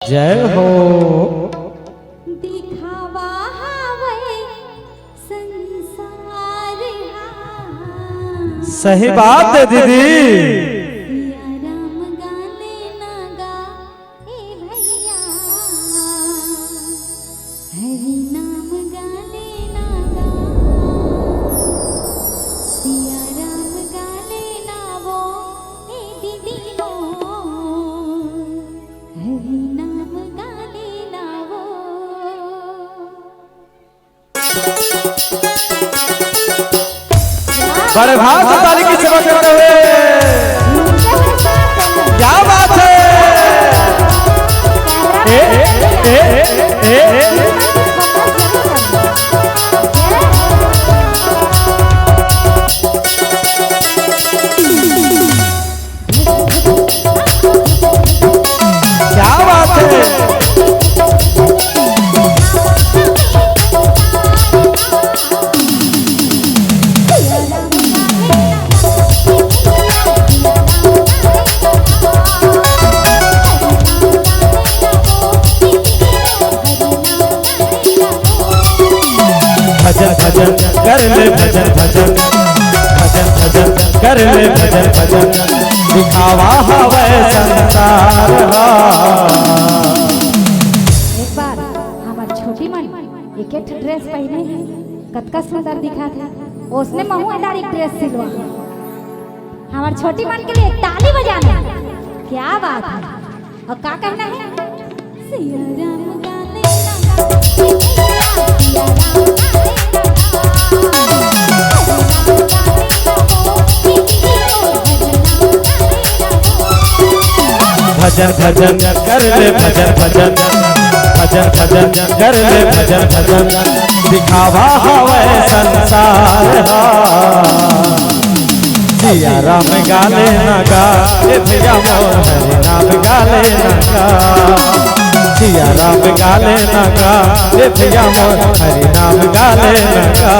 जय हो। दिखावा हवे संसार सही बात है दीदी। सिया राम गाने ना गा ए भैया, हरि नाम गाने ना गा, सिया राम गाने ना वो ए दीदी मोर, हरि नाम गाने ना वो। बड़े भाव से ताली की सेवा करते हुए क्या बात है। क्या बात है। भजन भजन कर ले भजन भजन, भजन भजन कर ले भजन भजन, दिखावा हवे संसार। एक बार हमार छोटी मन एक ड्रेस पहने है, कतका सुंदर दिखा था। उसने महू एक ड्रेस सिलवा। हमार छोटी मन के लिए ताली बजाना। क्या बात है। और क्या कहना है। सिया राम गाने लगा, सिया राम भजन भजन कर ले भजन भजन, भजन भजन कर ले भजन भजन, दिखावा हवे संसार। सिया राम गाले ना गा ए भैया मोर, हरि नाम गाले ना गा, सिया राम गाले ना गा ए भैया मोर, हरि नाम गाले ना गा।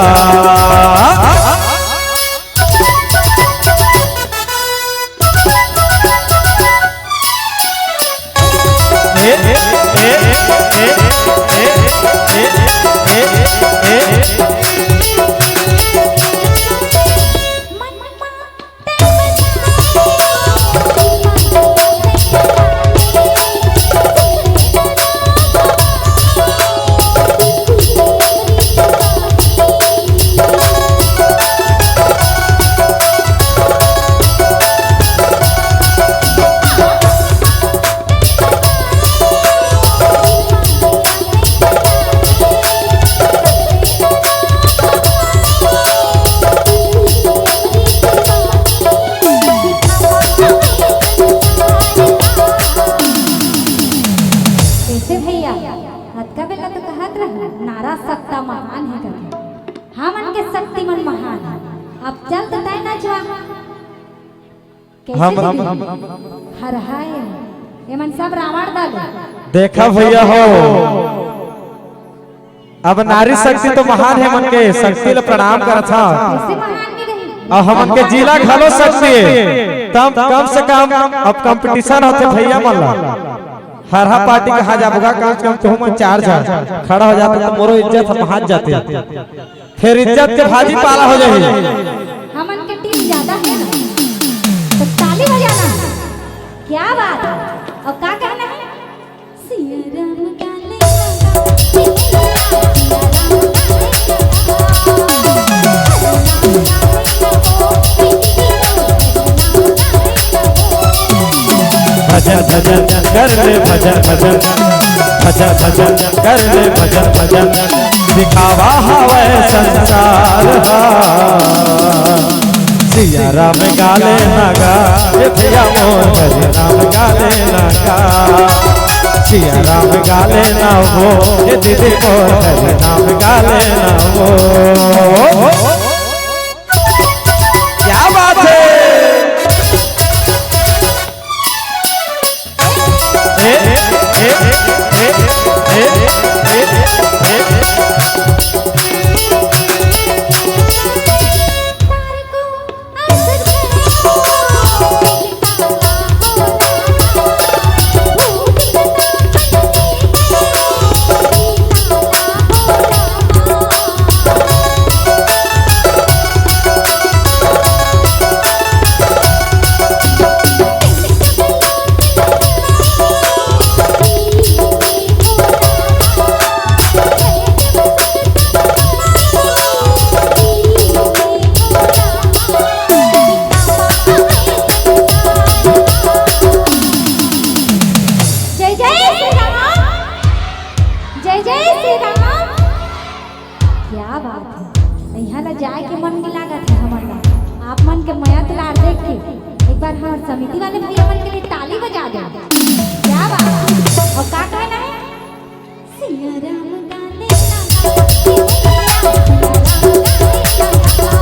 नारा सत्ता महान है करके, हमन के शक्तिमान महान है। अब चल बताए ना जो कैसे हर हाय ये मन सब रावण डालो। देखा भैया हो, अब नारी शक्ति तो महान है, मन के शक्ति ले प्रणाम करत था। कैसे महान नहीं रही। और हमन के जिला घलो शक्ति है, तब कम से कम अब कंपटीशन होते भैया मन ला। हर पार्टी कहा जाबगा कम से कम तुम मन 4 जन खड़ा हो जाता तो मोरो इज्जत हम हाथ जाते, फिर इज्जत के भाजी पाला हो जाए। हमन के टीम ज्यादा है ना, तो ताली बजाना। क्या बात है। और क्या कहना है। सिया राम गाने लगा, सिया राम भजन भजन कर ले भजन भजन, भजन भजन कर ले भजन भजन, दिखावा हवे संसार। सिया राम गाले ना गा ए भैया मोर, हरि नाम गाले ना गा, सिया राम गाले ना हो ए दीदी मोर, हरि नाम गाले ना हो। क्या बात है। के माया दुलार देख के एक बार हमारे समिति वाले भैया मन के लिए ताली बजा दे। क्या बात है? और का कहना है? सिया राम गाने लगा, सिया राम गाने लगा।